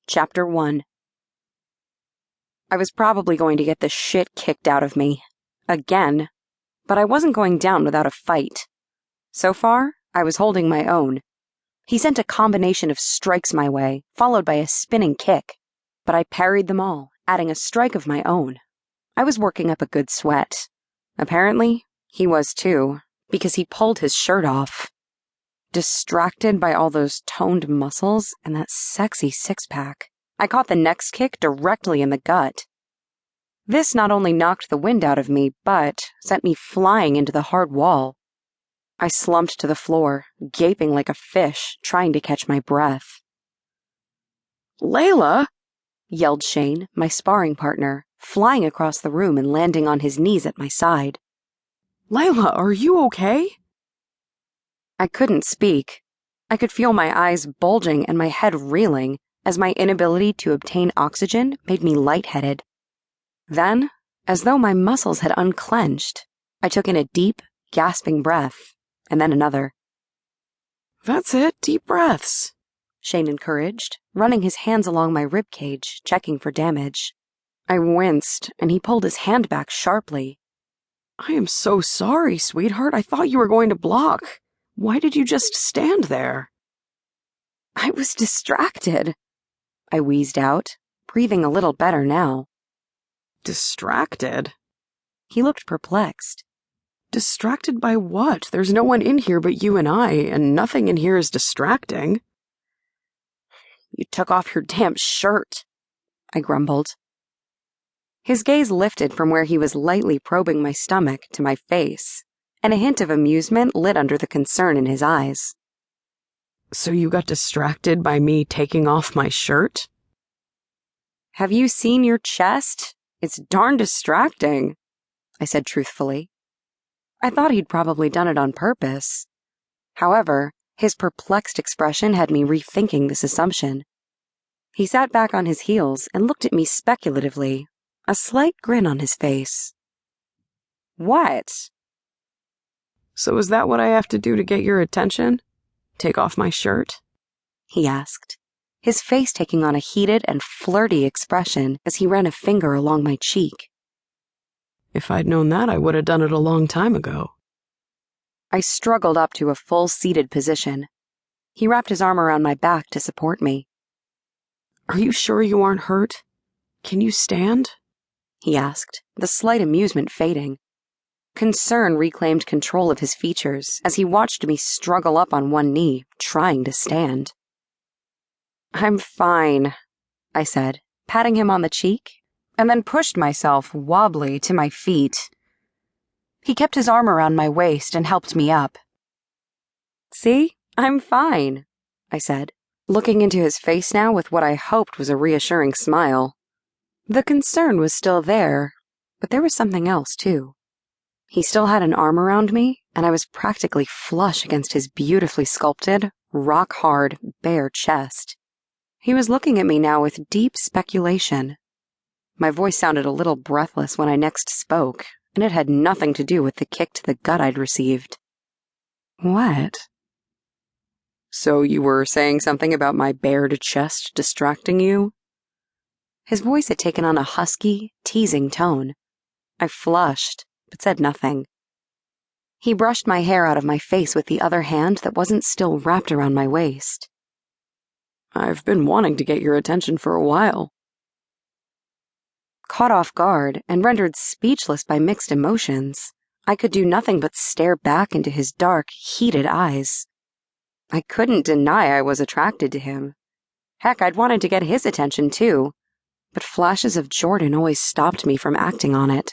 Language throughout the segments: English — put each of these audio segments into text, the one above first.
Chapter 1. I was probably going to get the shit kicked out of me. Again. But I wasn't going down without a fight. So far, I was holding my own. He sent a combination of strikes my way, followed by a spinning kick. But I parried them all, adding a strike of my own. I was working up a good sweat. Apparently, he was too, because he pulled his shirt off. Distracted by all those toned muscles and that sexy six-pack, I caught the next kick directly in the gut. This not only knocked the wind out of me, but sent me flying into the hard wall. I slumped to the floor, gaping like a fish, trying to catch my breath. "Layla!" yelled Shane, my sparring partner, flying across the room and landing on his knees at my side. "Layla, are you okay?" I couldn't speak. I could feel my eyes bulging and my head reeling as my inability to obtain oxygen made me lightheaded. Then, as though my muscles had unclenched, I took in a deep, gasping breath, and then another. "That's it, deep breaths," Shane encouraged, running his hands along my ribcage, checking for damage. I winced, and he pulled his hand back sharply. "I am so sorry, sweetheart. I thought you were going to block. Why did you just stand there?" "I was distracted," I wheezed out, breathing a little better now. "Distracted?" He looked perplexed. "Distracted by what? There's no one in here but you and I, and nothing in here is distracting." "You took off your damn shirt," I grumbled. His gaze lifted from where he was lightly probing my stomach to my face, and a hint of amusement lit under the concern in his eyes. "So you got distracted by me taking off my shirt?" "Have you seen your chest? It's darn distracting," I said truthfully. I thought he'd probably done it on purpose. However, his perplexed expression had me rethinking this assumption. He sat back on his heels and looked at me speculatively, a slight grin on his face. "What?" "So is that what I have to do to get your attention? Take off my shirt?" he asked, his face taking on a heated and flirty expression as he ran a finger along my cheek. "If I'd known that, I would have done it a long time ago." I struggled up to a full seated position. He wrapped his arm around my back to support me. "Are you sure you aren't hurt? Can you stand?" he asked, the slight amusement fading. Concern reclaimed control of his features as he watched me struggle up on one knee, trying to stand. "I'm fine," I said, patting him on the cheek, and then pushed myself wobbly to my feet. He kept his arm around my waist and helped me up. "See, I'm fine," I said, looking into his face now with what I hoped was a reassuring smile. The concern was still there, but there was something else, too. He still had an arm around me, and I was practically flush against his beautifully sculpted, rock-hard, bare chest. He was looking at me now with deep speculation. My voice sounded a little breathless when I next spoke, and it had nothing to do with the kick to the gut I'd received. "What?" "So you were saying something about my bared chest distracting you?" His voice had taken on a husky, teasing tone. I flushed, but said nothing. He brushed my hair out of my face with the other hand that wasn't still wrapped around my waist. "I've been wanting to get your attention for a while." Caught off guard and rendered speechless by mixed emotions, I could do nothing but stare back into his dark, heated eyes. I couldn't deny I was attracted to him. Heck, I'd wanted to get his attention too, but flashes of Jordan always stopped me from acting on it.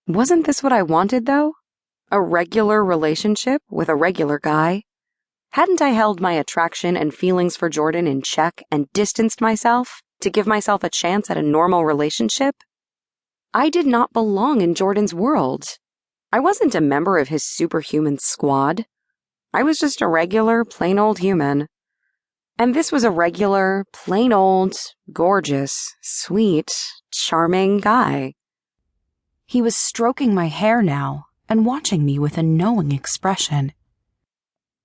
Wasn't this what I wanted, though? A regular relationship with a regular guy? Hadn't I held my attraction and feelings for Jordan in check and distanced myself to give myself a chance at a normal relationship? I did not belong in Jordan's world. I wasn't a member of his superhuman squad. I was just a regular, plain old human. And this was a regular, plain old, gorgeous, sweet, charming guy. He was stroking my hair now and watching me with a knowing expression.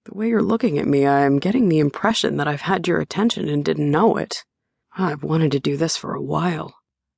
"The way you're looking at me, I'm getting the impression that I've had your attention and didn't know it." I've wanted to do this for a while.